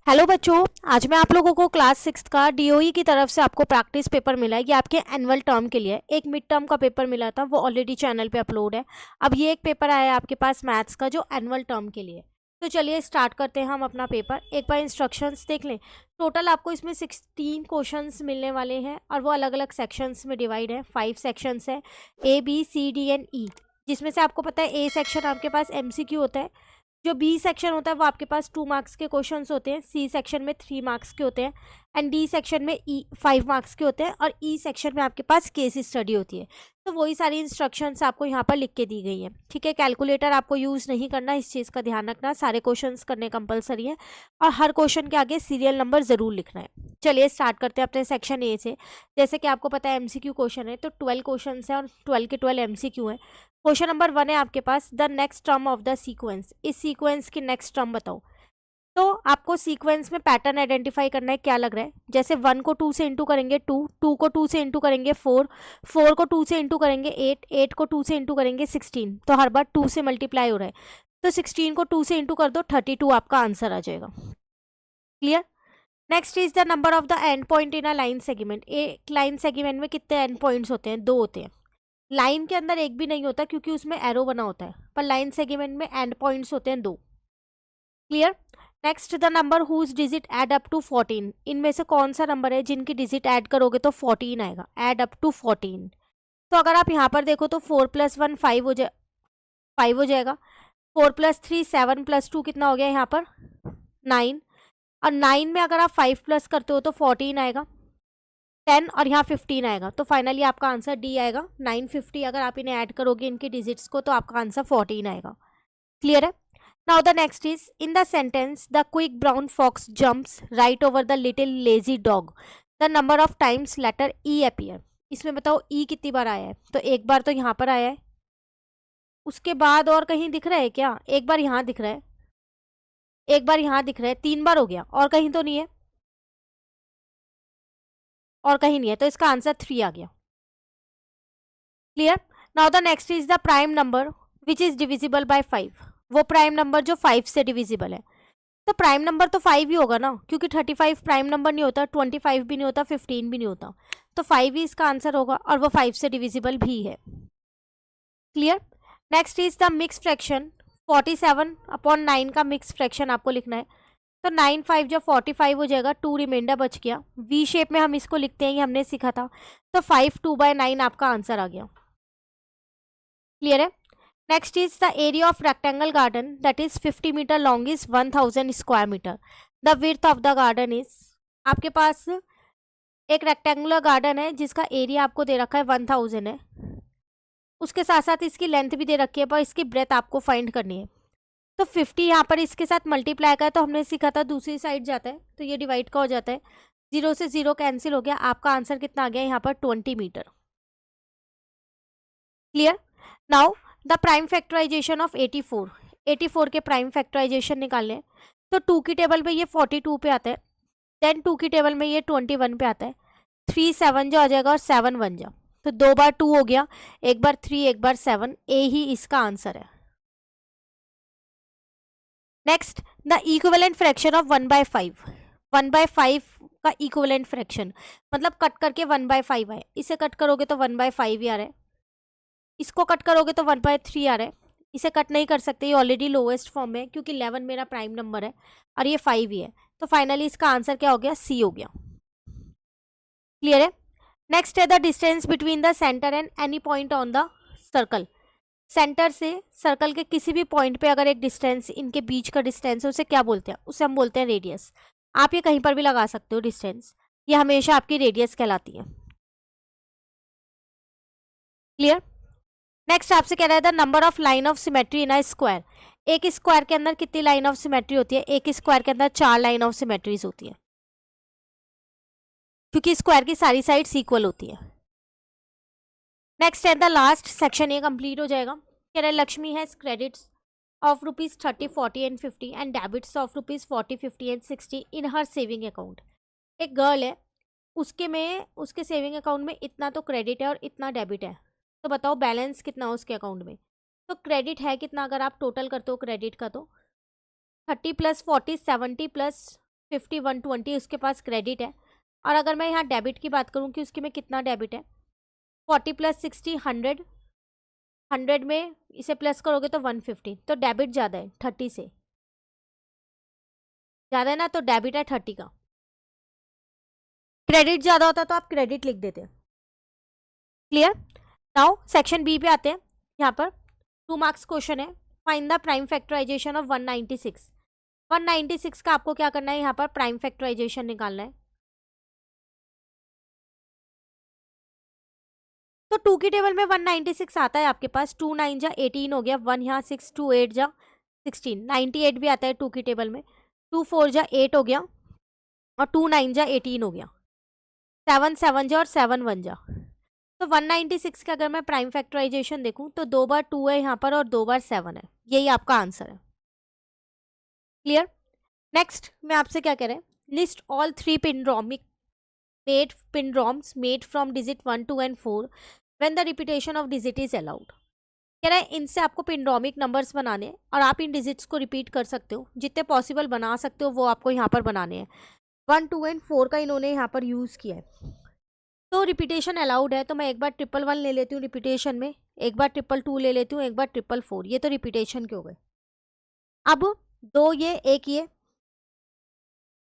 Hello बच्चों, आज मैं आप लोगों को क्लास 6 का डीओई की तरफ से आपको प्रैक्टिस पेपर मिला है। ये आपके एनुअल टर्म के लिए एक मिड टर्म का पेपर मिला था, वो ऑलरेडी चैनल पे अपलोड है। अब ये एक पेपर आया है आपके पास मैथ्स का जो एनुअल टर्म के लिए। तो चलिए स्टार्ट करते हैं हम अपना पेपर। एक बार इंस्ट्रक्शंस देख लें। टोटल आपको इसमें 16 क्वेश्चंस मिलने वाले हैं और वो अलग अलग सेक्शंस में डिवाइड है। 5 सेक्शंस है, ABCDNE, जिसमें से आपको पता है ए सेक्शन आपके पास MCQ होता है, जो बी सेक्शन होता है वो आपके पास 2 मार्क्स के क्वेश्चंस होते हैं, सी सेक्शन में 3 मार्क्स के होते हैं एंड डी सेक्शन में 5 मार्क्स के होते हैं और ई सेक्शन में आपके पास केस स्टडी होती है। तो वही सारी इंस्ट्रक्शंस आपको यहाँ पर लिख के दी गई हैं। ठीक है, कैलकुलेटर आपको यूज़ नहीं करना, इस चीज़ का ध्यान रखना। सारे क्वेश्चंस करने कंपलसरी है और हर क्वेश्चन के आगे सीरियल नंबर ज़रूर लिखना है। चलिए स्टार्ट करते हैं अपने सेक्शन ए से। जैसे कि आपको पता है MCQ क्वेश्चन है, तो 12 क्वेश्चन है और 12 के 12 MCQ है। क्वेश्चन नंबर 1 है आपके पास, the next term of the sequence. इस सीक्वेंस की नेक्स्ट टर्म बताओ। तो आपको सीक्वेंस में पैटर्न आइडेंटिफाई करना है, क्या लग रहा है। जैसे 1 को 2 से इंटू करेंगे 2, 2 को 2 से इंटू करेंगे 4, 4 को 2 से इंटू करेंगे 8, 8 को 2 से इंटू करेंगे 16। तो हर बार 2 से मल्टीप्लाई हो रहा है, तो 16 को 2 से इंटू कर दो, 32 आपका आंसर आ जाएगा। Clear. Next is the number of the end point in a line segment. एक लाइन सेगमेंट में कितने एंड पॉइंट्स होते हैं? 2 होते हैं। लाइन के अंदर एक भी नहीं होता क्योंकि उसमें एरो बना होता है, पर लाइन सेगमेंट में एंड पॉइंट्स होते हैं 2। Clear. Next the number whose digit add up to 14। इनमें से कौन सा नंबर है जिनकी डिजिट ऐड करोगे तो 14 आएगा, ऐड अप टू 14। तो अगर आप यहाँ पर देखो तो 4 + 1 5 हो जाएगा, 4 + 3 7 + 2 कितना हो गया यहाँ पर 9, और 9 में अगर आप 5 प्लस करते हो तो 14 आएगा, 10 और यहाँ 15 आएगा। तो फाइनली आपका आंसर डी आएगा 950। अगर आप इन्हें ऐड करोगे इनके डिजिट्स को तो आपका आंसर 14 आएगा। क्लियर है। Now the next is in the sentence the quick brown fox jumps right over the little lazy dog, the number of times letter E appear. इसमें बताओ ई कितनी बार आया है। तो एक बार तो यहाँ पर आया है, उसके बाद और कहीं दिख रहा है क्या? एक बार यहाँ दिख रहा है, एक बार यहाँ दिख रहा है, 3 बार हो गया। और कहीं तो नहीं है, और कहीं नहीं है, तो इसका आंसर 3 आ गया। Clear. Now the next is the prime number which is divisible by 5। वो प्राइम नंबर जो 5 से डिविजिबल है। तो प्राइम नंबर तो 5 ही होगा ना, क्योंकि 35 प्राइम नंबर नहीं होता, 25 भी नहीं होता, 15 भी नहीं होता। तो 5 ही इसका आंसर होगा और वो 5 से डिविजिबल भी है। Clear. Next is the mix fraction 47/9 का मिक्स फ्रैक्शन आपको लिखना है। तो 9 5 जब 45 हो जाएगा, 2 रिमाइंडर बच गया। वी शेप में हम इसको लिखते हैं, ये हमने सीखा था। तो 5 2/9 आपका आंसर आ गया। क्लियर है। Next is the area of rectangle garden that is 50 metre long is 1000 square metre. The width of the garden is, आपके पास एक रेक्टेंगुलर गार्डन है जिसका एरिया आपको दे रखा है 1000 है, उसके साथ साथ इसकी लेंथ भी दे रखी है, पर इसकी ब्रेथ आपको फाइंड करनी है। तो 50 यहाँ पर इसके साथ मल्टीप्लाई का है, तो हमने सीखा था दूसरी साइड जाता है तो ये डिवाइड का हो जाता है। 0 से 0 कैंसिल हो गया, आपका आंसर कितना आ गया यहाँ पर 20 metre. Clear. Now the prime factorisation of 84। 84 के प्राइम फैक्टराइजेशन निकालने, तो 2 की टेबल में ये 42 पे आता है, देन 2 की टेबल में ये 21 पे आता है। 3 7 जा आ जाएगा और 7 1 जा, तो 2 बार 2 हो गया, एक बार 3 एक बार 7, ए ही इसका आंसर है। Next the equivalent fraction of 1/5। 1/5 का इक्विवेलेंट फ्रैक्शन मतलब कट करके 1/5 आए, इसे कट करोगे तो 1/5 ही आ रहा है, इसको कट करोगे तो 1/3 आ रहा है। इसे कट नहीं कर सकते, ये ऑलरेडी लोएस्ट फॉर्म में है क्योंकि 11 मेरा प्राइम नंबर है और ये 5 ही है। तो फाइनली इसका आंसर क्या हो गया? सी हो गया। क्लियर है। नेक्स्ट है the distance between the centre and any point on the circle. Centre से सर्कल के किसी भी पॉइंट पे अगर एक डिस्टेंस, इनके बीच का डिस्टेंस है, उसे क्या बोलते हैं? उसे हम बोलते हैं रेडियस। आप ये कहीं पर भी लगा सकते हो डिस्टेंस, ये हमेशा आपकी रेडियस कहलाती है। क्लियर। नेक्स्ट आपसे कह रहा है the number of line of symmetry in a square. एक स्क्वायर के अंदर कितनी लाइन ऑफ सिमेट्री होती है? एक स्क्वायर के अंदर 4 लाइन ऑफ सिमेट्रीज होती है, क्योंकि स्क्वायर की सारी साइड्स इक्वल होती है। नेक्स्ट है द लास्ट सेक्शन, ये कंप्लीट हो जाएगा। कह रहा है Lakshmi has credits of ₹30 40 and 50 and debits of ₹40 50 and 60 in her saving account. एक गर्ल है, उसके सेविंग अकाउंट में इतना तो क्रेडिट है और इतना डेबिट है। तो बताओ बैलेंस कितना हो उसके अकाउंट में। तो क्रेडिट है कितना, अगर आप टोटल करते हो क्रेडिट का, तो 30 + 40 70 + 150 120 उसके पास क्रेडिट है। और अगर मैं यहाँ डेबिट की बात करूँ कि उसके में कितना डेबिट है, 40 + 60 100, 100 में इसे प्लस करोगे तो 150, तो डेबिट ज़्यादा है 30 से, ज़्यादा है ना, तो डेबिट है 30 का। क्रेडिट ज़्यादा होता तो आप क्रेडिट लिख देते। क्लियर। नाउ सेक्शन बी पे आते हैं। यहाँ पर 2 मार्क्स क्वेश्चन है। Find the prime factorisation of 196। 196 का आपको क्या करना है, यहाँ पर प्राइम फैक्टराइजेशन निकालना है। तो 2 की टेबल में 196 आता है आपके पास। 2 9 जा 18 हो गया, 1 यहाँ 6, 2 8 जा 16, 98 भी आता है 2 की टेबल में। 2 4 जा 8 हो गया और 2 9 जा 18 हो गया, 7 7 जा और 7 1 जा। तो 196 का अगर मैं प्राइम फैक्टराइजेशन देखूं तो 2 बार 2 है यहाँ पर और 2 बार 7 है, यही आपका आंसर है। क्लियर। नेक्स्ट में आपसे क्या कह रहे हैं, list all 3 palindromes made from digit 1 2 and 4 when the repetition of digit is allowed. कह रहा है इनसे आपको पिनड्रॉमिक नंबर्स बनाने हैं और आप इन डिजिट्स को रिपीट कर सकते हो, जितने पॉसिबल बना सकते हो वो आपको यहाँ पर बनाने हैं। 1 2 and 4 का इन्होंने यहाँ पर यूज़ किया है। तो रिपीटेशन अलाउड है, तो मैं एक बार 111 ले लेती हूँ रिपीटेशन में, एक बार 222 ले लेती हूँ, एक बार 444, ये तो रिपीटेशन के हो गए। अब 2 ये 1 ये,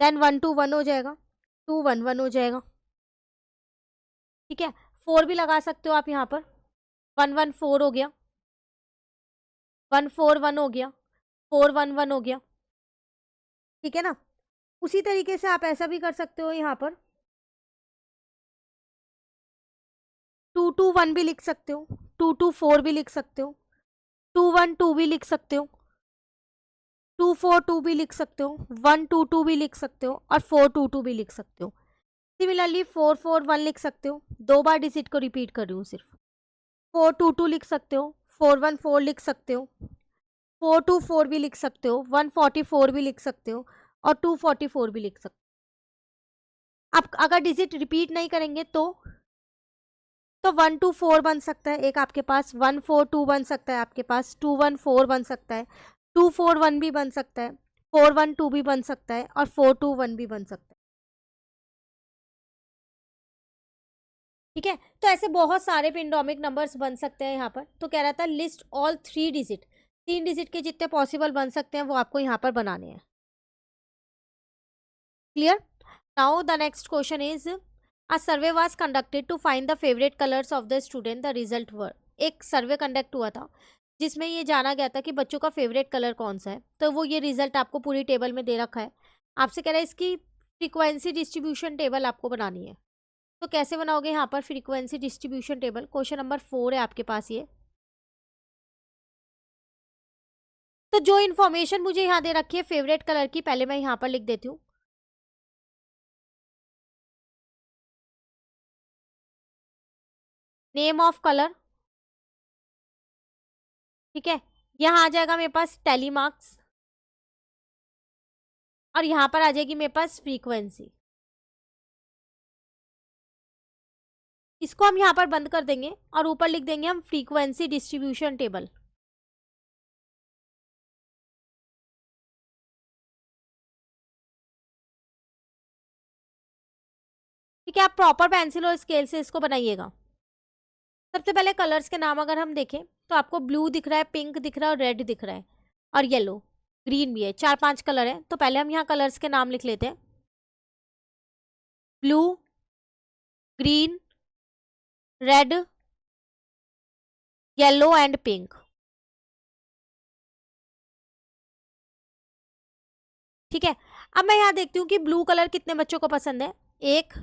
देन 1 2 1 हो जाएगा, 2 1 1 हो जाएगा। ठीक है, 4 भी लगा सकते हो आप यहाँ पर, 1 1 4 हो गया, 1 4 1 हो गया, 4 1 1 हो गया। ठीक है ना। उसी तरीके से आप ऐसा भी कर सकते हो, यहाँ पर 2 2 1 भी लिख सकते हो, 2 2 4 भी लिख सकते हो, 2 1 2 भी लिख सकते हो, 2 4 2 भी लिख सकते हो, 1 2 2 भी लिख सकते हो और 4 2 2 भी लिख सकते हो। सिमिलरली 4 4 1 लिख सकते हो, 2 बार डिजिट को रिपीट कर रही हूँ सिर्फ। 4 2 2 लिख सकते हो, 4 1 4 लिख सकते हो, 4 2 4 भी लिख सकते हो, 144 भी लिख सकते हो और 244 भी लिख सकते हो। आप अगर डिजिट रिपीट नहीं करेंगे तो 1 2 4 बन सकता है एक आपके पास, 1 4 2 बन सकता है आपके पास, 2 1 4 बन सकता है, 2 4 1 भी बन सकता है, 4 1 2 भी बन सकता है और 4 2 1 भी बन सकता है। ठीक है, तो ऐसे बहुत सारे पिंडोमिक नंबर्स बन सकते हैं यहाँ पर। तो कह रहा था लिस्ट ऑल 3 डिजिट, 3 डिजिट के जितने पॉसिबल बन सकते हैं वो आपको यहाँ पर बनाने हैं। Clear. Now the next question is a survey was conducted to find the favourite colours of the student, the result were. एक सर्वे कंडक्ट हुआ था जिसमें ये जाना गया था कि बच्चों का फेवरेट कलर कौन सा है। तो वो ये रिजल्ट आपको पूरी टेबल में दे रखा है। आपसे कह रहा है इसकी फ्रीक्वेंसी डिस्ट्रीब्यूशन टेबल आपको बनानी है। तो कैसे बनाओगे यहाँ पर frequency distribution table, question number 4 है आपके पास ये। तो जो इन्फॉर्मेशन मुझे यहाँ दे रखी है फेवरेट कलर की, पहले मैं यहाँ पर लिख देती हूँ। नेम ऑफ कलर, ठीक है, यहाँ आ जाएगा मेरे पास टैली मार्क्स और यहाँ पर आ जाएगी मेरे पास फ्रीक्वेंसी। इसको हम यहाँ पर बंद कर देंगे और ऊपर लिख देंगे हम फ्रीक्वेंसी डिस्ट्रीब्यूशन टेबल। ठीक है, आप प्रॉपर पेंसिल और स्केल से इसको बनाइएगा। सबसे पहले कलर्स के नाम अगर हम देखें तो आपको ब्लू दिख रहा है, पिंक दिख रहा है और रेड दिख रहा है और येलो, ग्रीन भी है, 4 5 कलर है। तो पहले हम यहाँ कलर्स के नाम लिख लेते हैं। Blue, green, red, yellow and pink. ठीक है, अब मैं यहाँ देखती हूँ कि ब्लू कलर कितने बच्चों को पसंद है। 1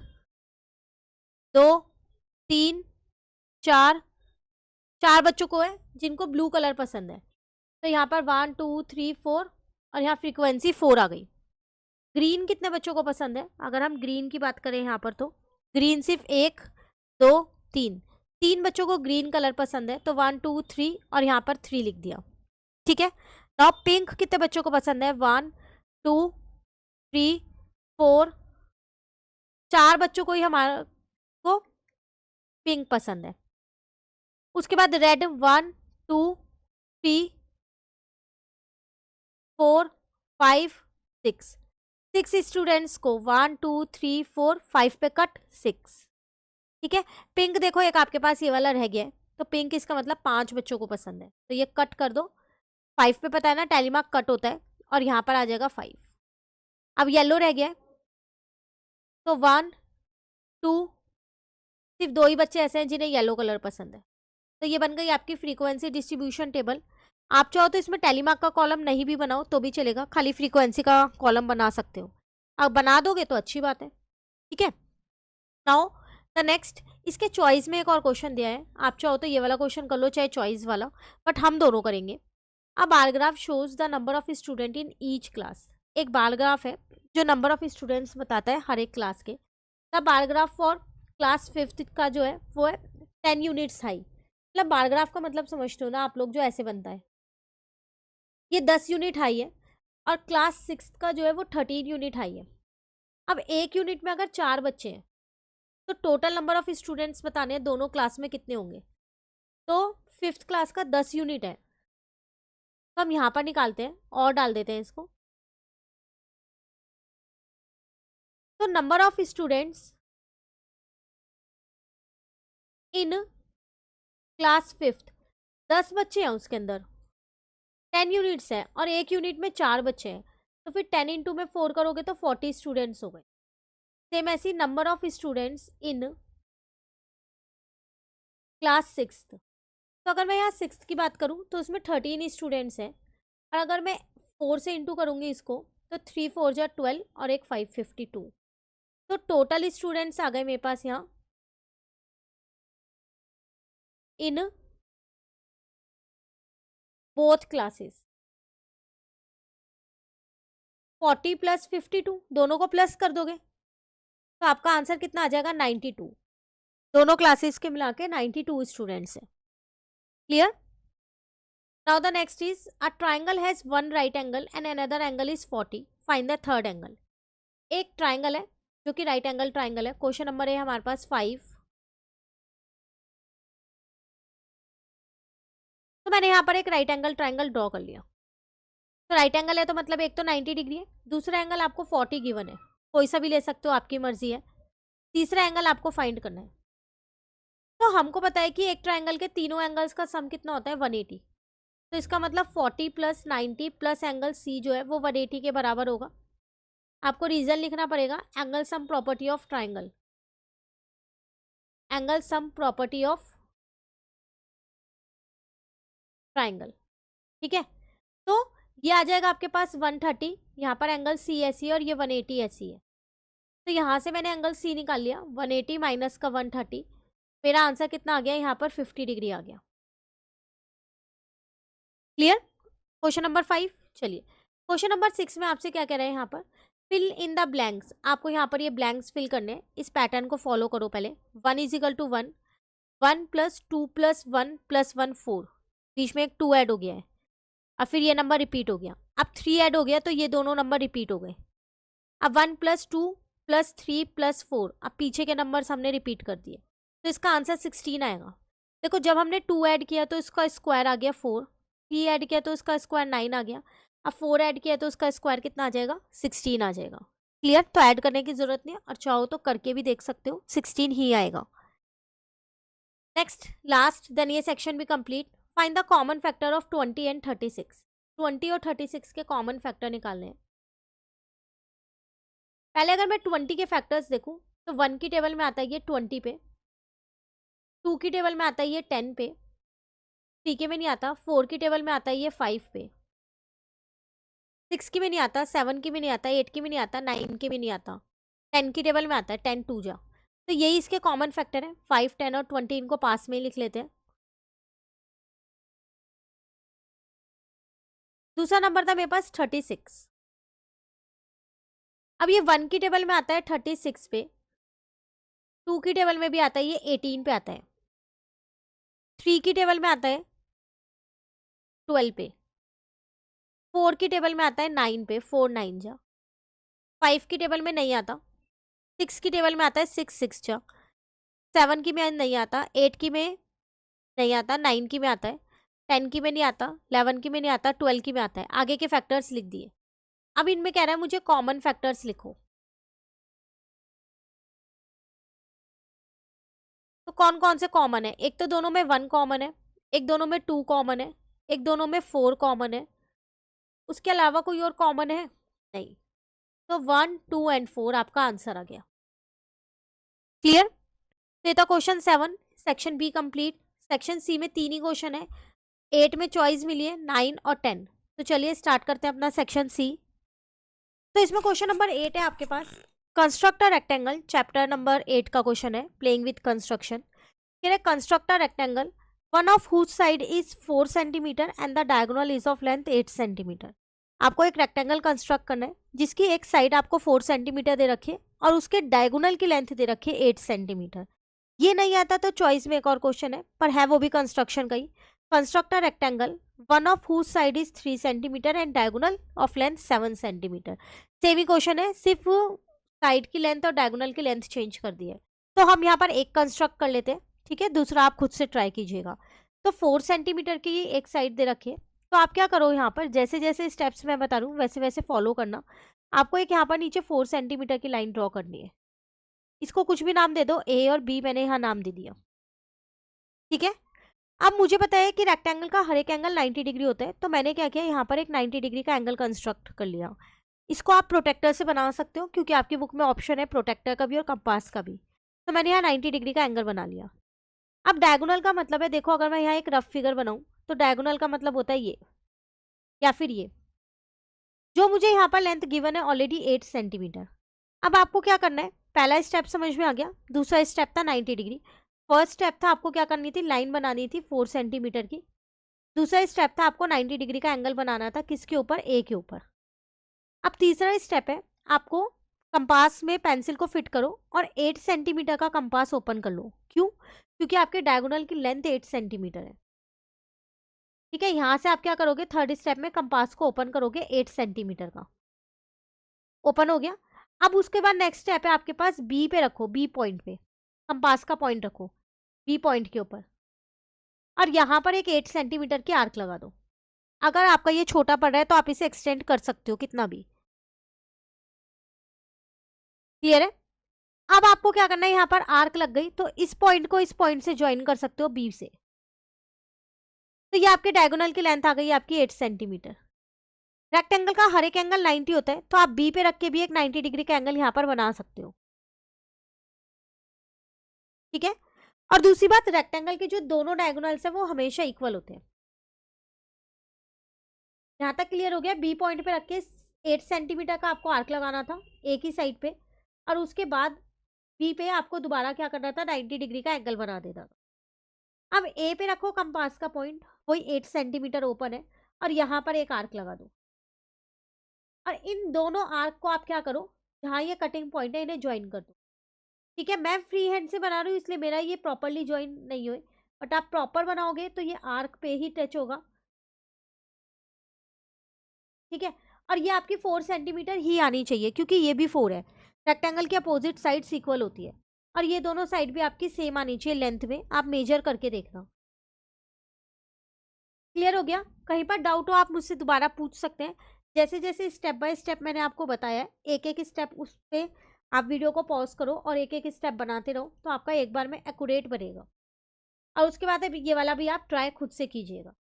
2 3 4, 4 बच्चों को है जिनको ब्लू कलर पसंद है। तो यहाँ पर 1 2 3 4 और यहाँ फ्रीक्वेंसी 4 आ गई। ग्रीन कितने बच्चों को पसंद है, अगर हम ग्रीन की बात करें यहाँ पर तो ग्रीन सिर्फ 1 2 3, 3 बच्चों को ग्रीन कलर पसंद है। तो 1 2 3 और यहाँ पर 3 लिख दिया। ठीक है, तो पिंक कितने बच्चों को पसंद है, 1 2 3 4, 4 बच्चों को ही हमारे को पिंक पसंद है। उसके बाद रेड 1 2 3 4 5 6, 6 स्टूडेंट्स को 1 2 3 4 5 पे कट 6। ठीक है, पिंक देखो एक आपके पास ये वाला रह गया है, तो पिंक इसका मतलब 5 बच्चों को पसंद है, तो ये कट कर दो। 5 पे पता है ना टैली मार्क कट होता है, और यहाँ पर आ जाएगा 5। अब येलो रह गया है, तो 1 2, सिर्फ 2 ही बच्चे ऐसे हैं जिन्हें येलो कलर पसंद है। तो ये बन गई आपकी फ्रीक्वेंसी डिस्ट्रीब्यूशन टेबल। आप चाहो तो इसमें टेलीमार्क का कॉलम नहीं भी बनाओ तो भी चलेगा, खाली फ्रीक्वेंसी का कॉलम बना सकते हो। अब बना दोगे तो अच्छी बात है। ठीक है, नाउ द नेक्स्ट, इसके चॉइस में एक और क्वेश्चन दिया है, आप चाहो तो ये वाला क्वेश्चन कर लो चाहे चॉइस वाला, बट हम दोनों करेंगे। A bar graph shows the number of student in each class. एक बार ग्राफ है जो नंबर ऑफ स्टूडेंट्स बताता है हर एक क्लास के। The bar graph for class 5th का जो है वो है 10 यूनिट्स हाई। मतलब बार ग्राफ का मतलब समझते हो ना आप लोग, जो ऐसे बनता है, ये 10 यूनिट हाई है, और क्लास 6th का जो है वो 13 यूनिट हाई है। अब एक यूनिट में अगर 4 बच्चे हैं तो टोटल नंबर ऑफ स्टूडेंट्स बताने हैं दोनों क्लास में कितने होंगे। तो 5th क्लास का 10 यूनिट है, तो हम यहाँ पर निकालते हैं और डाल देते हैं इसको। तो number of students in class 5th 10 बच्चे हैं, उसके अंदर 10 यूनिट्स है, और एक यूनिट में 4 बच्चे हैं, तो फिर 10 इंटू में 4 करोगे तो 40 स्टूडेंट्स हो गए। सेम ऐसी number of students in class 6th, तो अगर मैं यहाँ 6th की बात करूँ तो उसमें 13 स्टूडेंट्स हैं, और अगर मैं 4 से इंटू करूँगी इसको तो 3 4 जा 12 और एक 5 52। तो टोटल स्टूडेंट्स आ गए मेरे पास यहाँ इन बोथ क्लासेस 40 प्लस 52, दोनों को प्लस कर दोगे तो आपका आंसर कितना आ जाएगा 92। दोनों क्लासेस के मिला के 92 स्टूडेंट्स है। Clear? Now the next is a triangle has one right angle and another angle is 40, find the third angle. एक ट्राइंगल है जो कि राइट एंगल ट्राइंगल है। क्वेश्चन नंबर है हमारे पास 5। तो मैंने यहाँ पर एक राइट एंगल ट्राइंगल ड्रॉ कर लिया। तो राइट एंगल है तो मतलब एक तो 90 डिग्री है, दूसरा एंगल आपको 40 गिवन है, कोई सा भी ले सकते हो, आपकी मर्जी है। तीसरा एंगल आपको फाइंड करना है। तो हमको पता है कि एक ट्राइंगल के तीनों एंगल्स का सम कितना होता है 180। तो इसका मतलब 40 प्लस 90 प्लस एंगल सी जो है वो 180 के बराबर होगा। आपको रीजन लिखना पड़ेगा, angle sum property of triangle, angle sum property of triangle. ठीक है, तो ये आ जाएगा आपके पास 130, यहाँ पर एंगल सी ऐसी है और ये 180 ऐसी है। तो यहाँ से मैंने एंगल सी निकाल लिया, 180 माइनस का 130, मेरा आंसर कितना आ गया यहाँ पर 50 डिग्री आ गया। क्लियर? Question number 5। चलिए क्वेश्चन नंबर 6 में आपसे क्या कह रहे हैं यहाँ पर, फिल इन द ब्लैंक्स। आपको यहाँ पर ये ब्लैंक्स फिल करने हैं, इस पैटर्न को फॉलो करो पहले। 1 is equal to 1, 1 plus 2 plus 1 plus 1 4, बीच में एक 2 ऐड हो गया है, अब फिर ये नंबर रिपीट हो गया, अब 3 ऐड हो गया तो ये दोनों नंबर रिपीट हो गए। अब 1 प्लस 2 प्लस 3 प्लस 4, अब पीछे के नंबर्स हमने रिपीट कर दिए, तो इसका आंसर 16 आएगा। देखो जब हमने 2 ऐड किया तो इसका स्क्वायर आ गया 4, 3 ऐड किया तो इसका स्क्वायर 9 आ गया, अब 4 ऐड किया तो इसका स्क्वायर कितना आ जाएगा 16 आ जाएगा। क्लियर? तो ऐड करने की जरूरत नहीं है, और चाहो तो करके भी देख सकते हो, 16 ही आएगा। नेक्स्ट लास्ट, देन ये सेक्शन भी complete. Find the common factor of 20 and 36। 20 और 36 के कॉमन फैक्टर निकालने हैं। पहले अगर मैं 20 के फैक्टर्स देखूं तो 1 की टेबल में आता है ये 20 पे, 2 की टेबल में आता है ये 10 पे, 3 के में नहीं आता, 4 की टेबल में आता है ये 5 पे, 6 की में नहीं आता, 7 की में नहीं आता, 8 की में नहीं आता, 9 की में नहीं आता, 10 की टेबल में आता है 10 2 जा। तो यही इसके कॉमन फैक्टर है। 5 10 और 20 इनको पास में ही लिख लेते हैं। दूसरा नंबर था मेरे पास 36। अब ये 1 की टेबल में आता है 36 पे, 2 की टेबल में भी आता है ये 18 पे आता है, 3 की टेबल में आता है 12 पे, 4 की टेबल में आता है 9 पे, 4 9 जा, 5 की टेबल में नहीं आता, 6 की टेबल में आता है 6 6 जा, 7 की में नहीं आता, 8 की में नहीं आता, 9 की में आता है, 10 की में नहीं आता, 11 की में नहीं आता, 12 की में आता है। आगे के फैक्टर्स लिख दिए। अब इनमें कह रहा है मुझे कॉमन फैक्टर्स लिखो। तो कौन कौन से कॉमन है? एक तो दोनों में 1 कॉमन है, एक दोनों में 2 कॉमन है, एक दोनों में 4 कॉमन है। उसके अलावा कोई और कॉमन है? नहीं। तो 1, 2 एंड 4 आपका आंसर आ गया। क्लियर? तो ये था question 7, section B complete. Section C में 3 ही क्वेश्चन है, 8 में चॉइस मिली है, 9 और 10। तो चलिए स्टार्ट करते हैं अपना सेक्शन सी। तो इसमें क्वेश्चन नंबर 8 है आपके पास, construct a rectangle, chapter number 8 का क्वेश्चन है, playing with construction. Construct a rectangle one of whose side is 4 centimetre and the diagonal is of length 8 centimetre. आपको एक रेक्टेंगल कंस्ट्रक्ट करना है जिसकी एक साइड आपको 4 सेंटीमीटर दे रखी है और उसके डायगोनल की लेंथ दे रखी है 8 सेंटीमीटर। ये नहीं आता तो चॉइस में एक और क्वेश्चन है, पर है वो भी कंस्ट्रक्शन का ही। Construct a rectangle one of whose side is 3 centimetre and diagonal of length 7 centimetre. Same ही क्वेश्चन है, सिर्फ साइड की लेंथ और डायगोनल की लेंथ चेंज कर दी है। तो हम यहाँ पर एक कंस्ट्रक्ट कर लेते हैं, ठीक है, दूसरा आप खुद से ट्राई कीजिएगा। तो 4 सेंटीमीटर की एक साइड दे रखी है, तो आप क्या करो, यहाँ पर जैसे जैसे स्टेप्स मैं बता रहा हूँ वैसे वैसे फॉलो करना। आपको एक यहाँ पर नीचे 4 सेंटीमीटर की लाइन ड्रॉ करनी है। इसको कुछ भी नाम दे दो, ए और बी मैंने यहाँ नाम दे दिया, ठीक है। अब मुझे पता है कि रेक्टेंगल का हर एक एंगल 90 डिग्री होता है, तो मैंने क्या किया, यहाँ पर एक 90 डिग्री का एंगल कंस्ट्रक्ट कर लिया। इसको आप प्रोटेक्टर से बना सकते हो क्योंकि आपकी बुक में ऑप्शन है प्रोटेक्टर का भी और कंपास का भी। तो मैंने यहाँ 90 डिग्री का एंगल बना लिया। अब डायगोनल का मतलब है, देखो अगर मैं यहाँ एक रफ फिगर बनाऊं तो डायगोनल का मतलब होता है ये या फिर ये, जो मुझे यहाँ पर लेंथ गिवन है ऑलरेडी 8 सेंटीमीटर। अब आपको क्या करना है, पहला स्टेप समझ में आ गया, दूसरा स्टेप था 90 डिग्री। फर्स्ट स्टेप था आपको क्या करनी थी, लाइन बनानी थी 4 सेंटीमीटर की। दूसरा स्टेप था आपको 90 डिग्री का एंगल बनाना था, किसके ऊपर, ए के ऊपर। अब तीसरा स्टेप है, आपको कंपास में पेंसिल को फिट करो और 8 सेंटीमीटर का कंपास ओपन कर लो। क्यों? क्योंकि आपके डायगोनल की लेंथ 8 सेंटीमीटर है, ठीक है। यहाँ से आप क्या करोगे, थर्ड स्टेप में कंपास को ओपन करोगे 8 सेंटीमीटर का, ओपन हो गया। अब उसके बाद नेक्स्ट स्टेप है आपके पास, बी पे रखो, बी पॉइंट पे कंपास का पॉइंट रखो, बी पॉइंट के ऊपर, और यहाँ पर एक 8 सेंटीमीटर की आर्क लगा दो। अगर आपका ये छोटा पड़ रहा है तो आप इसे एक्सटेंड कर सकते हो कितना भी। क्लियर है? अब आपको क्या करना है, यहाँ पर आर्क लग गई तो इस पॉइंट को इस पॉइंट से ज्वाइन कर सकते हो बी से। तो ये आपके डायगोनल की लेंथ आ गई आपकी 8 सेंटीमीटर। रेक्टेंगल का हर एक एंगल 90 होता है, तो आप बी पे रख के भी एक 90 डिग्री का एंगल यहाँ पर बना सकते हो, ठीक है। और दूसरी बात, रेक्टेंगल के जो दोनों डायगोनल्स है वो हमेशा इक्वल होते हैं। यहाँ तक क्लियर हो गया? बी पॉइंट पे रख के 8 सेंटीमीटर का आपको आर्क लगाना था एक ही साइड पे, और उसके बाद बी पे आपको दोबारा क्या करना था, 90 डिग्री का एंगल बना देना था। अब ए पे रखो कंपास का पॉइंट, वही 8 सेंटीमीटर ओपन है, और यहाँ पर एक आर्क लगा दो। और इन दोनों आर्क को आप क्या करो, जहाँ ये कटिंग पॉइंट है इन्हें ज्वाइन कर दो, ठीक है। मैं फ्री हैंड से बना रही हूँ इसलिए मेरा ये प्रॉपरली ज्वाइन नहीं हुए, बट आप प्रॉपर बनाओगे तो ये आर्क पे ही टच होगा, ठीक है। और ये आपकी 4 सेंटीमीटर ही आनी चाहिए क्योंकि ये भी 4 है। रेक्टेंगल की अपोजिट साइड्स इक्वल होती है, और ये दोनों साइड भी आपकी सेम आनी चाहिए लेंथ में, आप मेजर करके देखना। क्लियर हो गया? कहीं पर डाउट हो आप मुझसे दोबारा पूछ सकते हैं। जैसे जैसे स्टेप बाय स्टेप मैंने आपको बताया है, एक एक स्टेप उस पर आप वीडियो को पॉज करो और एक एक स्टेप बनाते रहो, तो आपका एक बार में एक्यूरेट बनेगा। और उसके बाद ये वाला भी आप ट्राई खुद से कीजिएगा।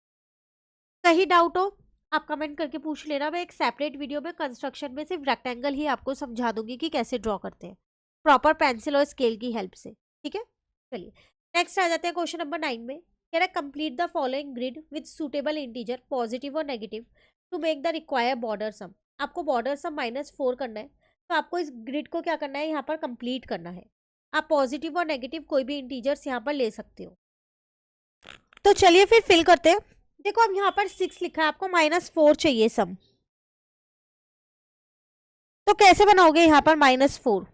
कहीं डाउट हो आप कमेंट करके पूछ लेना, मैं एक सेपरेट वीडियो में कंस्ट्रक्शन में सिर्फ रेक्टेंगल ही आपको समझा दूंगी कि कैसे ड्रॉ करते हैं प्रॉपर पेंसिल और स्केल की हेल्प से, ठीक है। चलिए नेक्स्ट आ जाते हैं क्वेश्चन नंबर 9 में। कह रहा है complete the following grid with suitable integer positive और negative to make the require border sum. आपको बॉर्डर सम -4 करना है, तो आपको इस ग्रिड को क्या करना है, यहाँ पर कंप्लीट करना है। आप पॉजिटिव और नेगेटिव कोई भी इंटीजर्स यहाँ पर ले सकते हो। तो चलिए फिर फिल करते हैं। देखो अब यहाँ पर 6 लिखा है, आपको -4 चाहिए सम, तो कैसे बनाओगे यहाँ पर -4?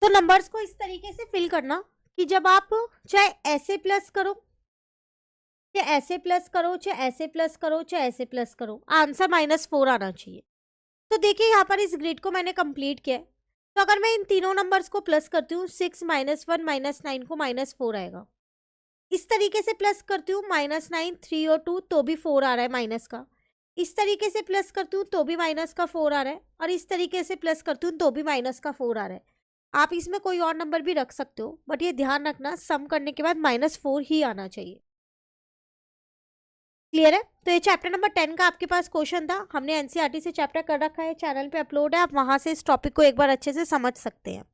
तो नंबर्स को इस तरीके से फिल करना कि जब आप चाहे ऐसे प्लस करो, चाहे ऐसे प्लस करो, चाहे ऐसे प्लस करो, चाहे ऐसे प्लस करो, आंसर -4 आना चाहिए। तो देखिए यहाँ पर इस ग्रिड को मैंने कंप्लीट किया है, तो अगर मैं इन तीनों नंबर्स को प्लस करती हूँ, 6 -1 -9 को -4 आएगा। इस तरीके से प्लस करती हूँ -9 3 और 2 तो भी 4 आ रहा है माइनस का। इस तरीके से प्लस करती हूँ तो भी माइनस का 4 आ रहा है, और इस तरीके से प्लस करती हूँ तो भी माइनस का 4 आ रहा है। आप इसमें कोई और नंबर भी रख सकते हो, बट ये ध्यान रखना सम करने के बाद -4 ही आना चाहिए। क्लियर है? तो ये चैप्टर नंबर 10 का आपके पास क्वेश्चन था। हमने एनसीईआरटी से चैप्टर कर रखा है, चैनल पे अपलोड है, आप वहां से इस टॉपिक को एक बार अच्छे से समझ सकते हैं।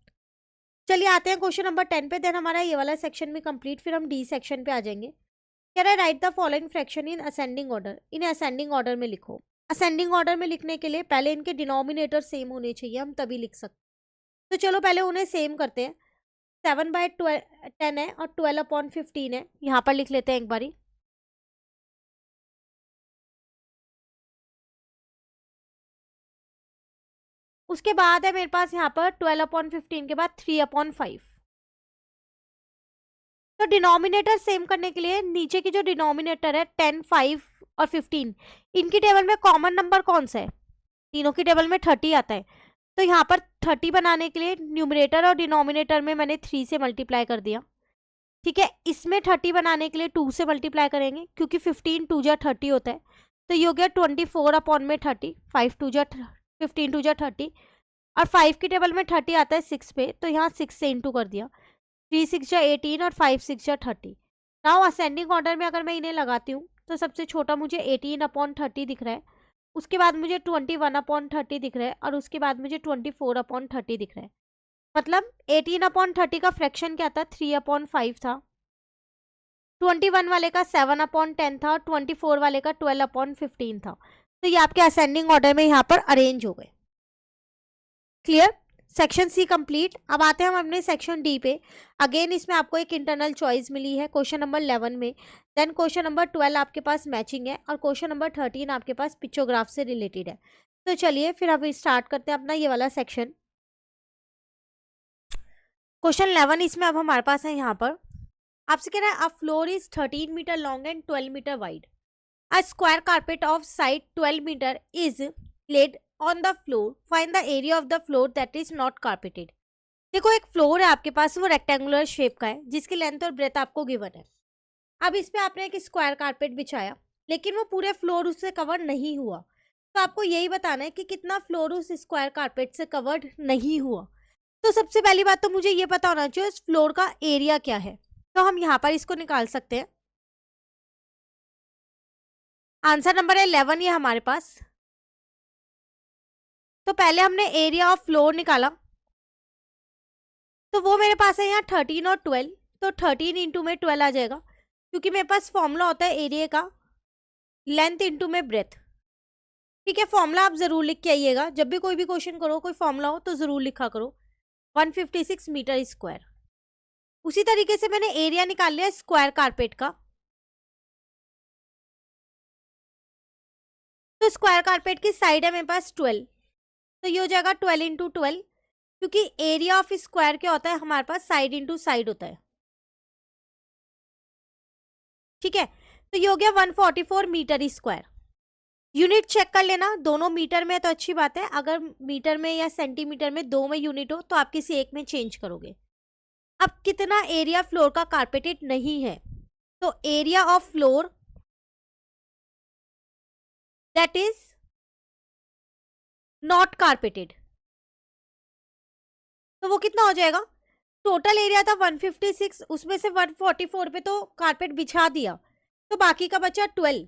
चलिए आते हैं क्वेश्चन नंबर 10 पे। देन हमारा ये वाला सेक्शन भी कंप्लीट, फिर हम डी सेक्शन पे आ जाएंगे। कह रहा है right the following fraction in ascending order. इन्हें असेंडिंग ऑर्डर में लिखो। असेंडिंग ऑर्डर में लिखने के लिए पहले इनके डिनोमिनेटर सेम होने चाहिए, हम तभी लिख सकते। तो चलो पहले उन्हें सेम करते हैं। 7/10 है और 12/15 है, यहाँ पर लिख लेते हैं एक बारी। उसके बाद है मेरे पास यहाँ पर 12/15 के बाद 3/5। तो डिनोमिनेटर सेम करने के लिए नीचे की जो डिनोमिनेटर है 10, 5 और 15, इनकी टेबल में कॉमन नंबर कौन सा है? तीनों की टेबल में 30 आता है। तो यहाँ पर 30 बनाने के लिए न्यूमरेटर और डिनोमिनेटर में मैंने 3 से मल्टीप्लाई कर दिया। ठीक है, इसमें 30 बनाने के लिए 2 से मल्टीप्लाई करेंगे, क्योंकि 15 2 जा 30 होता है। तो ये हो गया 24/30, 5 2 जा 15 2 जा 30, और 5 की टेबल में 30 आता है 6 पे, तो यहाँ 6 से इंटू कर दिया। 3 6 जा 18 और 5 6 जा 30। नाउ असेंडिंग ऑर्डर में अगर मैं इन्हें लगाती हूँ तो सबसे छोटा मुझे 18/30 दिख रहा है, उसके बाद मुझे 21/30 दिख रहा है, और उसके बाद मुझे 24/30 दिख रहा है। मतलब 18/30 का फ्रैक्शन क्या था? 3/5 था। 21 वाले का 7/10 था, और 24 वाले का 12/15 था। तो ये आपके असेंडिंग ऑर्डर में यहाँ पर अरेंज हो गए। क्लियर? Section C complete. अब आते हैं हम अपने सेक्शन डी पे। अगेन इसमें आपको एक इंटरनल चॉइस मिली है क्वेश्चन नंबर 11 में। देन क्वेश्चन नंबर 12 आपके पास मैचिंग है, और क्वेश्चन नंबर 13 आपके पास पिक्चोग्राफ से रिलेटेड है। तो चलिए फिर अब स्टार्ट करते हैं अपना ये वाला सेक्शन। क्वेश्चन 11 इसमें अब हमारे पास है यहाँ पर आपसे कह रहा है a floor is 13 metre long and 12 metre wide. A square carpet of side 12 metre is laid on the floor. Find the area of the floor that is not carpeted. देखो एक फ्लोर है आपके पास, वो रेक्टेंगुलर शेप का है, जिसकी length और breath आपको गिवन है। अब इस पे आपने एक स्क्वायर कारपेट बिछाया, लेकिन वो पूरे फ्लोर उससे कवर नहीं हुआ। तो आपको यही बताना है कि कितना फ्लोर उस स्क्वायर कारपेट से कवर्ड नहीं हुआ। तो सबसे पहली बात तो मुझे ये पता होना चाहिए उस फ्लोर का एरिया क्या है। तो हम यहाँ पर इसको निकाल सकते हैं। आंसर नंबर है 11 ये हमारे पास। तो पहले हमने एरिया ऑफ फ्लोर निकाला, तो वो मेरे पास है यहाँ 13 और 12। तो 13 इंटू में 12 आ जाएगा, क्योंकि मेरे पास फॉर्मूला होता है एरिया का लेंथ इंटू में ब्रेथ। ठीक है, फॉर्मूला आप जरूर लिख के आइएगा, जब भी कोई भी क्वेश्चन करो, कोई फॉर्मूला हो तो जरूर लिखा करो। 156 मीटर स्क्वायर। उसी तरीके से मैंने एरिया निकाल लिया स्क्वायर कारपेट का। तो स्क्वायर कारपेट की साइड है मेरे पास 12, तो ये हो जाएगा 12 इंटू 12, क्योंकि एरिया ऑफ स्क्वायर क्या होता है हमारे पास? साइड इंटू साइड होता है। ठीक है, तो ये हो गया 144 मीटर स्क्वायर। यूनिट चेक कर लेना, दोनों मीटर में है तो अच्छी बात है, अगर मीटर में या सेंटीमीटर में दो में यूनिट हो तो आप किसी एक में चेंज करोगे। अब कितना एरिया फ्लोर का कारपेटेड नहीं है? तो area of floor that is not carpeted, तो वो कितना हो जाएगा? टोटल एरिया था 156, उसमें से 144 पे तो कारपेट बिछा दिया, तो बाकी का बचा 12।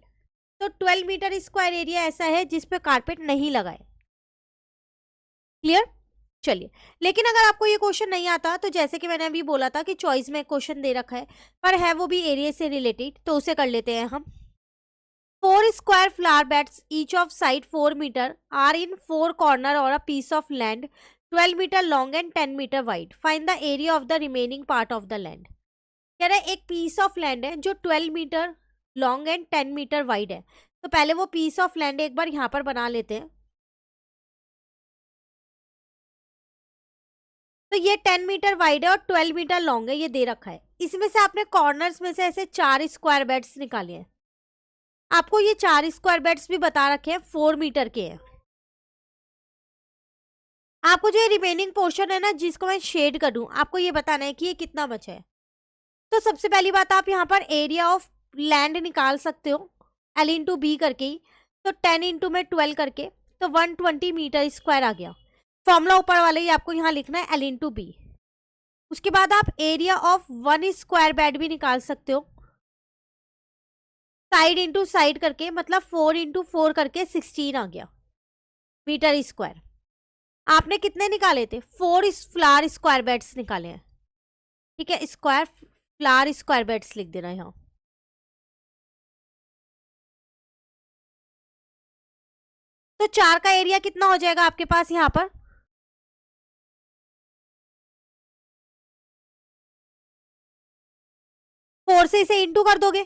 तो 12 मीटर स्क्वायर एरिया ऐसा है जिस पे कारपेट नहीं लगा है। क्लियर? चलिए, लेकिन अगर आपको ये क्वेश्चन नहीं आता तो जैसे कि मैंने अभी बोला था कि चॉइस में क्वेश्चन दे रखा है, पर है वो भी एरिया से रिलेटेड, तो उसे कर लेते हैं हम। 4 square flower beds, each of side 4 meter, are in 4 corner or a piece of land 12 meter long and 10 meter wide. Find the area of the remaining part of the land. कह रहा है एक पीस ऑफ लैंड है जो 12 metre long and 10 metre wide है। तो पहले वो पीस ऑफ लैंड एक बार यहाँ पर बना लेते हैं। तो ये 10 मीटर वाइड है और 12 मीटर लॉन्ग है, ये दे रखा है। इसमें से आपने कॉर्नर्स में से ऐसे 4 स्क्वायर बेड्स निकाले हैं। आपको ये 4 स्क्वायर बेड्स भी बता रखे हैं 4 मीटर के हैं। आपको जो रिमेनिंग पोर्शन है ना, जिसको मैं शेड कर दूं, आपको ये बताना है कि ये कितना बचा है। तो सबसे पहली बात, आप यहाँ पर एरिया ऑफ लैंड निकाल सकते हो L इंटू बी करके ही। तो 10 इंटू में 12 करके, तो 120 मीटर स्क्वायर आ गया। फॉर्मूला ऊपर वाले ही आपको यहाँ लिखना है L इंटू बी। उसके बाद आप एरिया ऑफ 1 स्क्वायर बेड भी निकाल सकते हो, साइड इंटू साइड करके, मतलब 4 इंटू 4 करके 16 आ गया मीटर स्क्वायर। आपने कितने निकाले थे? 4 फ्लावर स्क्वायर बेड्स निकाले हैं, ठीक है। स्क्वायर फ्लावर स्क्वायर बेड्स लिख देना यहाँ। तो 4 का एरिया कितना हो जाएगा आपके पास यहाँ पर? 4 से इसे इंटू कर दोगे,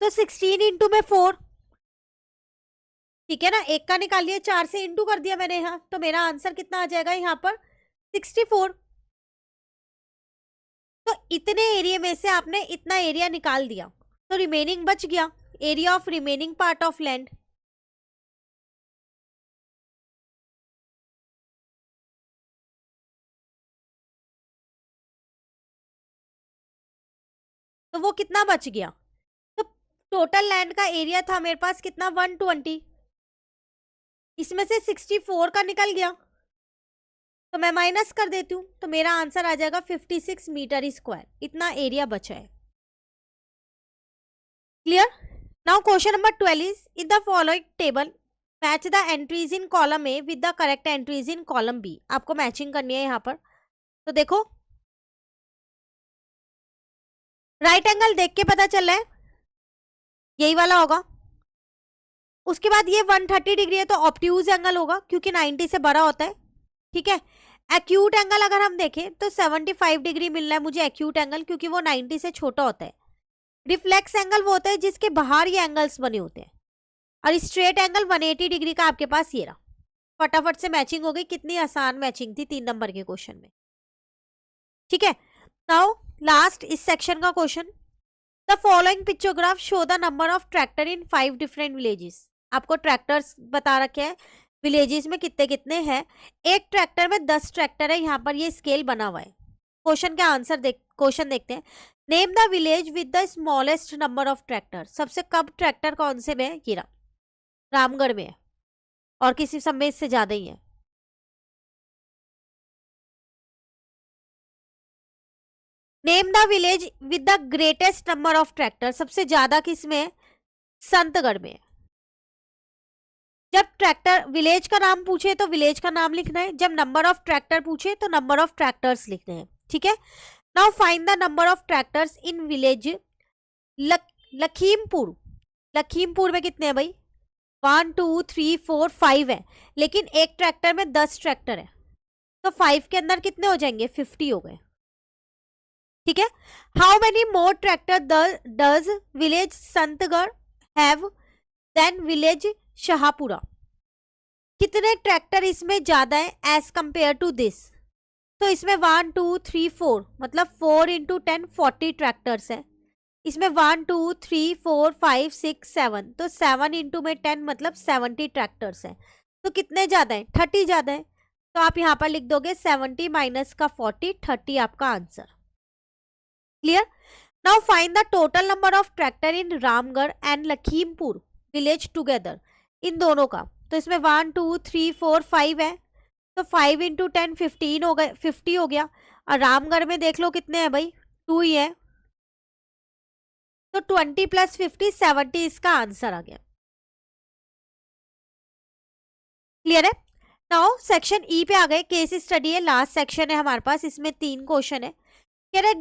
तो 16 इंटू में 4, ठीक है ना। एक का निकाल लिया, 4 से इंटू कर दिया मैंने यहाँ, तो मेरा आंसर कितना आ जाएगा यहाँ पर? 64। तो इतने एरिया में से आपने इतना एरिया निकाल दिया, तो रिमेनिंग बच गया, area of remaining part of land. तो वो कितना बच गया? तो टोटल लैंड का एरिया था मेरे पास कितना? 120। इसमें से 64 का निकल गया, तो मैं माइनस कर देती हूँ, तो मेरा आंसर आ जाएगा 56 मीटर स्क्वायर। इतना एरिया बचा है। Clear? Now question number 12 is in the following table match the entries in column A with the correct entries in column B. आपको मैचिंग करनी है यहाँ पर। तो देखो, राइट एंगल देख के पता चल रहा है यही वाला होगा। उसके बाद ये 130 डिग्री है, तो ऑब्ट्यूज एंगल होगा क्योंकि 90 से बड़ा होता है, ठीक है। एक्यूट एंगल अगर हम देखें तो 75 डिग्री मिल रहा है मुझे एक्यूट एंगल, क्योंकि वो 90 से छोटा होता है। रिफ्लेक्स एंगल वो होता है जिसके बाहर ये एंगल्स बने होते हैं, और स्ट्रेट एंगल 180 डिग्री का आपके पास ये रहा। फटाफट से मैचिंग हो गई। कितनी आसान मैचिंग थी 3 नंबर के क्वेश्चन में, ठीक है। नाउ लास्ट इस सेक्शन का question, the following pictograph show the number of tractor in 5 different villages. आपको ट्रैक्टर्स बता रखे हैं, विलेजेस में कितने कितने हैं। एक ट्रैक्टर में 10 ट्रैक्टर है, यहाँ पर ये स्केल बना हुआ है। क्वेश्चन का आंसर क्वेश्चन देखते हैं। Name the village with the smallest number of tractor. सबसे कम ट्रैक्टर कौन से में है? ये रहा, रामगढ़ में है, और किसी सब में इससे ज्यादा ही है। Name the village with the greatest number of tractor. सबसे ज्यादा किस में है? संतगढ़ में है। जब ट्रैक्टर विलेज का नाम पूछे तो विलेज का नाम लिखना है, जब नंबर ऑफ ट्रैक्टर पूछे तो नंबर ऑफ ट्रैक्टर्स लिखने हैं, ठीक है। Now find the number of tractors in village Lakhimpur. Lakhimpur में कितने हैं भाई? 1 2 3 4 5 है, लेकिन एक ट्रैक्टर में 10 ट्रैक्टर है, तो 5 के अंदर कितने हो जाएंगे? 50 हो गए, ठीक है। How many more tractor does village Santgarh have then village Shahpura. कितने ट्रैक्टर इसमें ज्यादा है एज कंपेयर टू दिस? तो इसमें 1 2 3 4, मतलब 4 इंटू 10 40 ट्रैक्टर्स है। इसमें 1 2 3 4 5 6 7, तो 7 इंटू में 10 मतलब 70 ट्रैक्टर्स है। तो कितने ज्यादा है? 30 ज्यादा है। तो आप यहाँ पर लिख दोगे 70 माइनस का 40, 30 आपका answer. Clear? Now find the total number of tractor in Ramgarh and Lakhimpur village together. इन दोनों का, तो इसमें 1 2 3 4 5 है, तो 5 इंटू 10 15 हो गए, 50 हो गया। और रामगढ़ में देख लो कितने हैं भाई? 2 ही है, तो 20 प्लस 50 70 इसका आंसर आ गया। क्लियर है? नाउ सेक्शन ई पे आ गए। केस स्टडी है, लास्ट सेक्शन है हमारे पास, इसमें 3 क्वेश्चन है।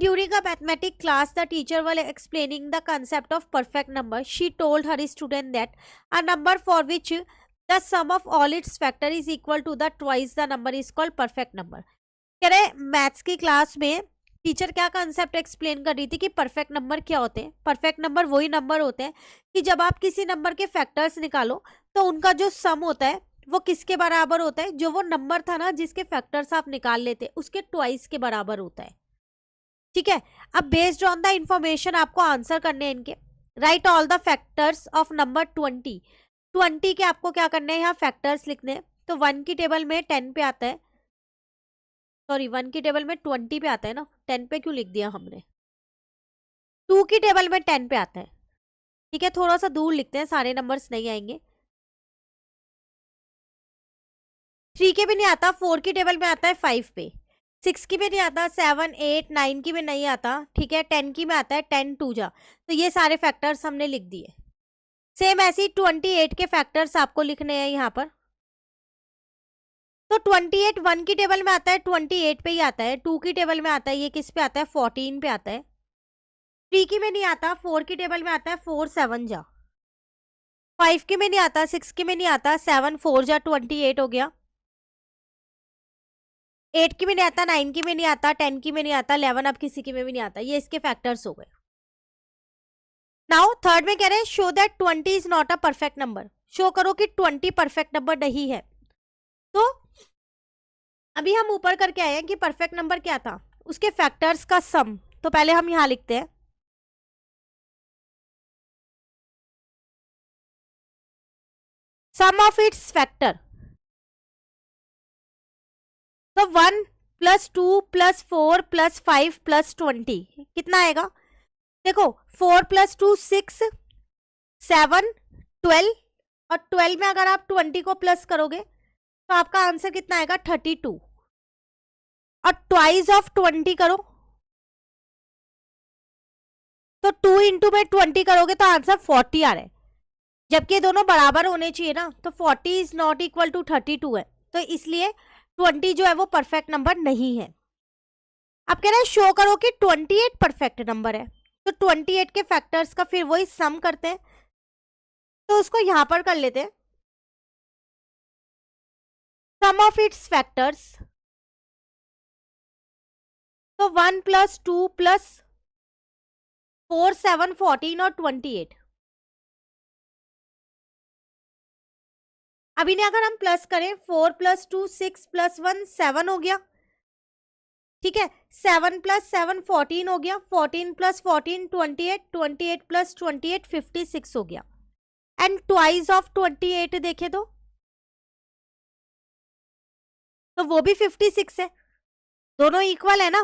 During a mathematics class, the teacher was explaining the concept of perfect number. She told her student that a number for which the sum of all its factor is equal to the twice the number is called perfect number. कह रहे maths की class में teacher क्या concept explain कर रही थी कि perfect number क्या होते हैं। परफेक्ट नंबर वही नंबर होते हैं कि जब आप किसी नंबर के फैक्टर्स निकालो तो उनका जो सम होता है वो किसके बराबर होता है? जो वो नंबर था ना जिसके फैक्टर्स आप निकाल लेते उसके ट्वाइस के बराबर होता है, ठीक है। अब बेस्ड ऑन द इंफॉर्मेशन आपको आंसर करने हैं इनके। Right all the factors of number 20 के आपको क्या करना है? यहाँ फैक्टर्स लिखने हैं। तो 1 की टेबल में 10 पे आता है, सॉरी 1 की टेबल में 20 पे आता है ना, 10 पे क्यों लिख दिया हमने। 2 की टेबल में 10 पे आता है। ठीक है, थोड़ा सा दूर लिखते हैं, सारे नंबर्स नहीं आएंगे। 3 के भी नहीं आता, 4 की टेबल में आता है 5 पे। 6 की भी नहीं आता, 7 8 9 की भी नहीं आता। ठीक है, 10 की में आता है 10 2 जा। तो ये सारे फैक्टर्स हमने लिख दिए। सेम ऐसे ही 28 के फैक्टर्स आपको लिखने हैं यहाँ पर। तो 28 1 की टेबल में आता है, 28 पे ही आता है। 2 की टेबल में आता है, ये किस पे आता है, 14 पे आता है। 3 की में नहीं आता, 4 की टेबल में आता है, 4 7 जा। 5 की में नहीं आता, 6 की में नहीं आता, 7 4 जा 28 हो गया। 8 की में नहीं आता, 9 की में नहीं आता, 10 की में नहीं आता, 11 अब किसी की में भी नहीं आता। ये इसके फैक्टर्स हो गए। नाउ थर्ड में कह रहे हैं show that 20 is not a perfect number. Show करो कि 20 परफेक्ट नंबर नहीं है। तो अभी हम ऊपर करके आए हैं कि परफेक्ट नंबर क्या था, उसके फैक्टर्स का सम। तो पहले हम यहां लिखते हैं सम ऑफ इट्स फैक्टर। तो 1 प्लस 2 प्लस 4 प्लस 5 प्लस 20 कितना आएगा। देखो 4 प्लस 2 6 7 12 और 12 में अगर आप 20 को प्लस करोगे तो आपका आंसर कितना आएगा 32। और ट्वाइस ऑफ 20 करो तो 2 इंटू में 20 करोगे तो आंसर 40 आ रहा है। जबकि दोनों बराबर होने चाहिए ना, तो 40 इज नॉट इक्वल टू 32 है। तो इसलिए 20 जो है वो परफेक्ट नंबर नहीं है। अब कह रहे हैं शो करो कि 28 परफेक्ट नंबर है। तो 28 के फैक्टर्स का फिर वही सम करते हैं। तो उसको यहां पर कर लेते हैं सम ऑफ इट्स फैक्टर्स। तो 1 प्लस 2 प्लस 4 7 14 और 28। अभी ने अगर हम प्लस करें 4 प्लस 2 6 प्लस 1 7 हो गया। ठीक है, 7 प्लस 7 14 हो गया, 14 प्लस 14 28, 28 प्लस 28 56 हो गया। एंड ट्वाइस ऑफ 28 देखे तो वो भी 56 है, दोनों इक्वल है ना।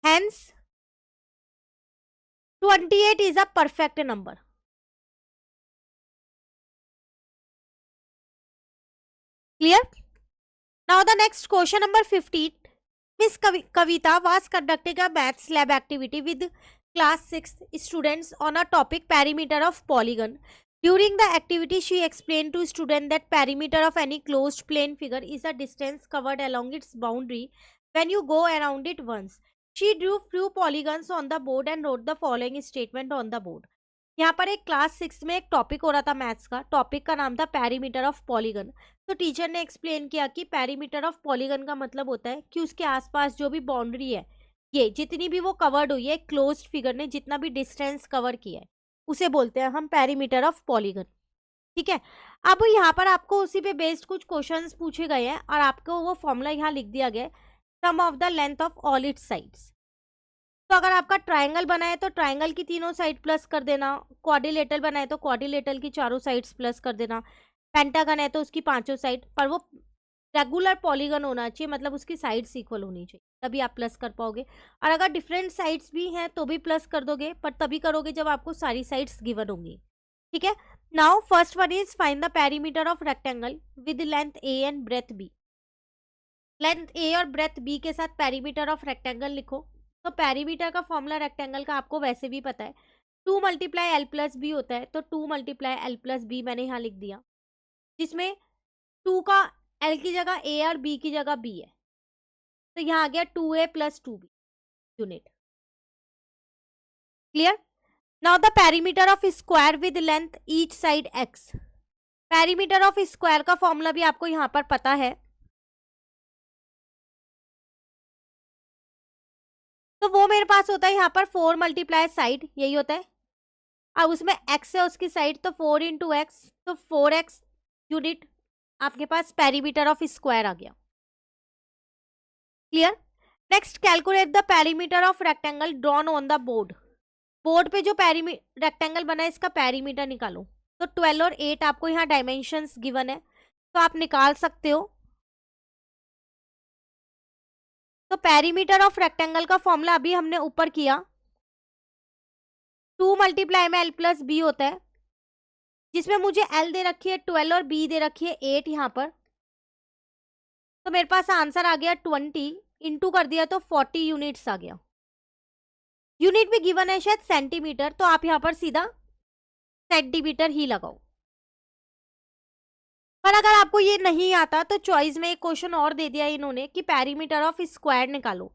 Hence 28 is a perfect number. Clear. Now the next question number 15। Miss Kavita was conducting a maths lab activity with class 6 students on a topic perimeter of polygon. During the activity, she explained to students that perimeter of any closed plane figure is a distance covered along its boundary when you go around it once. She drew few polygons on the board and wrote the following statement on the board. यहाँ पर एक class 6 में एक topic हो रहा था maths का। Topic का नाम था पेरीमीटर ऑफ पॉलीगन। तो टीचर ने एक्सप्लेन किया कि पेरीमीटर ऑफ पॉलीगन का मतलब होता है कि उसके आसपास जो भी बाउंड्री है, ये जितनी भी वो कवर्ड हुई है क्लोज्ड फिगर ने, जितना भी डिस्टेंस कवर किया है, उसे बोलते हैं हम पेरीमीटर ऑफ पॉलीगन। ठीक है, अब यहाँ पर आपको उसी पे बेस्ड कुछ क्वेश्चंस पूछे गए हैं और आपको वो फॉर्मूला यहाँ लिख दिया गया है, sum of the length of all its sides. तो अगर आपका ट्राइंगल बना है तो ट्राइंगल की तीनों साइड प्लस कर देना, क्वाड्रिलेटरल बना है तो क्वाड्रिलेटरल की चारों साइड्स प्लस कर देना, पेंटागन है तो उसकी पांचों साइड, पर वो रेगुलर पॉलीगन होना चाहिए, मतलब उसकी साइड्स इक्वल होनी चाहिए, तभी आप प्लस कर पाओगे। और अगर डिफरेंट साइड्स भी हैं तो भी प्लस कर दोगे, पर तभी करोगे जब आपको सारी साइड्स गिवन होंगी। ठीक है, now first one is find the perimeter of rectangle with length A and breadth B. Length A और ब्रेथ बी के साथ पेरीमीटर ऑफ रेक्टेंगल लिखो। तो पेरीमीटर का फॉर्मूला रेक्टेंगल का आपको वैसे भी पता है, 2 मल्टीप्लाई एल प्लस बी होता है। तो 2 मल्टीप्लाई एल प्लस बी मैंने यहाँ लिख दिया, जिसमें 2 का एल की जगह ए और बी की जगह बी है। तो यहाँ आ गया 2a plus 2b unit. Clear. Now the perimeter of square with length each side x। Perimeter of square का फॉर्मूला भी आपको यहाँ पर पता है, तो वो मेरे पास होता है यहाँ पर 4 मल्टीप्लाई साइड, यही होता है। अब उसमें x है उसकी साइड, तो 4 इंटू एक्स, तो 4x यूनिट आपके पास पेरीमीटर ऑफ स्क्वायर आ गया। Clear. Next calculate the perimeter of rectangle drawn on the board. Board पे जो रेक्टेंगल बना है इसका पेरीमीटर निकालो। तो 12 और 8 आपको यहाँ डायमेंशंस गिवन है, तो आप निकाल सकते हो। तो पेरीमीटर ऑफ रेक्टेंगल का फॉर्मूला अभी हमने ऊपर किया, 2 मल्टीप्लाई में l प्लस बी होता है, जिसमें मुझे l दे रखी है 12 और b दे रखी है 8 यहाँ पर। तो मेरे पास आंसर आ गया 20, इंटू कर दिया तो 40 यूनिट्स आ गया। यूनिट भी गिवन है शायद सेंटीमीटर, तो आप यहाँ पर सीधा सेंटीमीटर ही लगाओ। पर अगर आपको ये नहीं आता तो चॉइस में एक क्वेश्चन और दे दिया इन्होंने कि पेरीमीटर ऑफ स्क्वायर निकालो,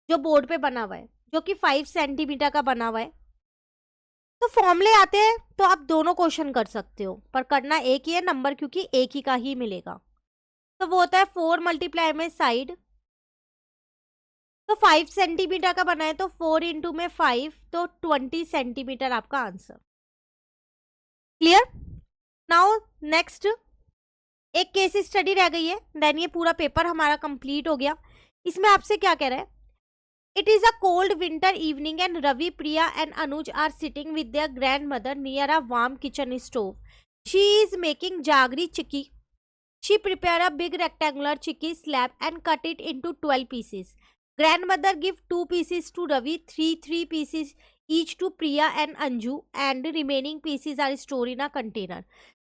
जो बोर्ड पे बना हुआ है, जो कि 5 सेंटीमीटर का बना हुआ है। तो फॉर्मूले आते हैं तो आप दोनों क्वेश्चन कर सकते हो, पर करना एक ही है नंबर, क्योंकि एक ही का ही मिलेगा। तो वो होता है 4 मल्टीप्लाई में साइड, तो 5 सेंटीमीटर का बना है तो 4 इंटू में 5, तो 20 सेंटीमीटर आपका आंसर। क्लियर? नाउ नेक्स्ट एक केस स्टडी रह गई है, देन ये पूरा पेपर हमारा कंप्लीट हो गया। इसमें आपसे क्या कह रहा है, it is a cold winter evening and Ravi, Priya and Anuj are sitting with their grand mother near a warm kitchen stove. She is making jaggery chikki. She prepare a big rectangular chikki slab and cut it into 12 pieces. Grandmother give 2 pieces to Ravi, 3 pieces each to Priya and Anju, and remaining pieces are stored in a container.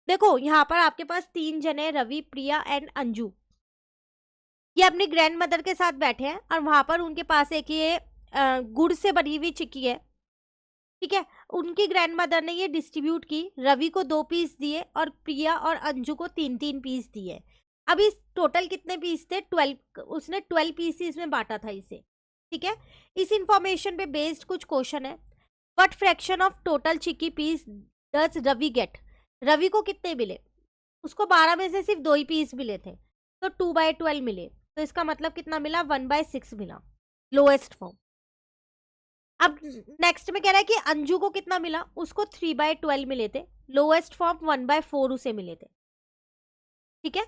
देखो यहाँ पर आपके पास 3 जने, Ravi, Priya and Anju, ये अपनी grand mother के साथ बैठे हैं और वहां पर उनके पास एक ये गुड़ से बनी हुई चिक्की है। ठीक है, उनकी ग्रैंड मदर ने ये डिस्ट्रीब्यूट की, रवि को 2 पीस दिए और प्रिया और अंजू को 3 पीस दिए। अब इस टोटल कितने पीस थे, 12, उसने 12 पीसेस में बांटा था इसे। ठीक है, इस इंफॉर्मेशन पे बेस्ड कुछ क्वेश्चन है। What fraction of total chikki piece does Ravi get? Ravi को कितने मिले, उसको 12 में से सिर्फ 2 ही पीस मिले थे, तो 2/12 मिले, तो इसका मतलब कितना मिला, 1/6 मिला, लोएस्ट फॉर्म। अब नेक्स्ट में कह रहा है कि अंजू को कितना मिला, उसको 3/12 मिले थे, लोएस्ट फॉर्म 1/4 उसे मिले थे। ठीक है,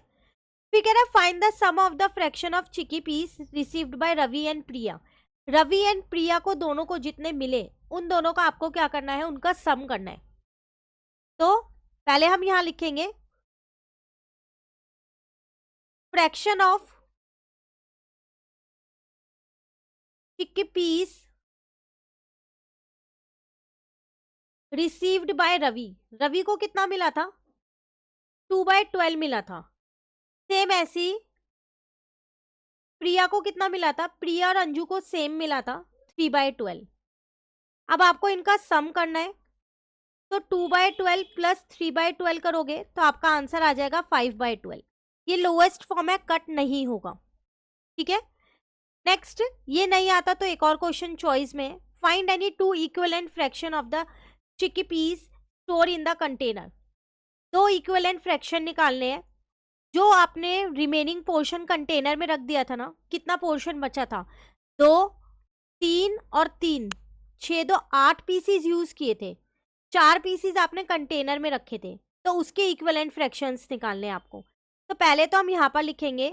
फिर कह रहा है find the sum of the fraction of chikki piece received by Ravi and Priya. Ravi and Priya को दोनों को जितने मिले, उन दोनों का आपको क्या करना है, उनका सम करना है। तो पहले हम यहां लिखेंगे fraction of chikki piece received by Ravi. Ravi को कितना मिला था, 2/12 मिला था। सेम ऐसी प्रिया को कितना मिला था, प्रिया और अंजू को सेम मिला था, 3/12। अब आपको इनका सम करना है, तो 2/12 प्लस 3/12 करोगे तो आपका आंसर आ जाएगा 5/12। ये लोएस्ट फॉर्म है, कट नहीं होगा। ठीक है, नेक्स्ट ये नहीं आता तो एक और क्वेश्चन चॉइस में, find any 2 equivalent fraction of the chikki piece store in the container. 2 equivalent fraction निकालने हैं, जो आपने रिमेनिंग पोर्शन कंटेनर में रख दिया था ना, कितना पोर्शन बचा था, 2, 3 और 3, 6, 2, 8 पीसीज यूज किए थे, 4 पीसीज आपने कंटेनर में रखे थे, तो उसके इक्विवेलेंट फ्रैक्शंस निकालने हैं आपको। तो पहले तो हम यहाँ पर लिखेंगे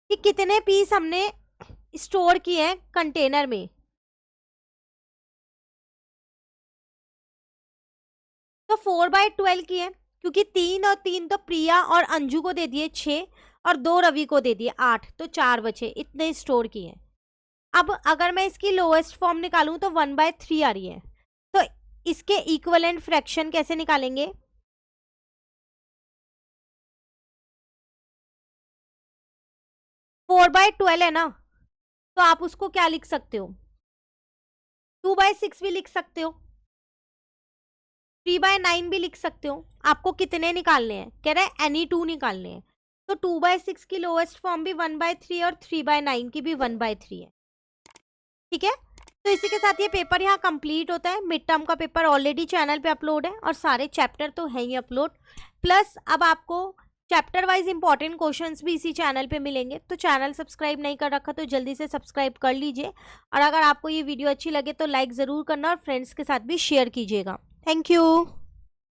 कि कितने पीस हमने स्टोर किए हैं कंटेनर में। तो 4/12 की है, क्योंकि 3 और 3 तो प्रिया और अंजू को दे दिए 6 और 2 रवि को दे दिए 8, तो 4 बचे, इतने स्टोर किए। अब अगर मैं इसकी लोएस्ट फॉर्म निकालूं तो 1/3 आ रही है, तो इसके इक्विवेलेंट फ्रैक्शन कैसे निकालेंगे, 4/12 है ना, तो आप उसको क्या लिख सकते हो, 2/6 भी लिख सकते हो, 3/9 भी लिख सकते हो। आपको कितने निकालने हैं, कह रहा है एनी 2 निकालने हैं, तो 2/6 की लोएस्ट फॉर्म भी 1/3 और 3/9 की भी 1/3 है। ठीक है, तो इसी के साथ ये पेपर यहाँ कंप्लीट होता है। मिड टर्म का पेपर ऑलरेडी चैनल पे अपलोड है और सारे चैप्टर तो है ही अपलोड, प्लस अब आपको चैप्टर वाइज इंपॉर्टेंट क्वेश्चंस भी इसी चैनल पे मिलेंगे। तो चैनल सब्सक्राइब नहीं कर रखा तो जल्दी से सब्सक्राइब कर लीजिए, और अगर आपको ये वीडियो अच्छी लगे तो लाइक ज़रूर करना और फ्रेंड्स के साथ भी शेयर कीजिएगा। Thank you.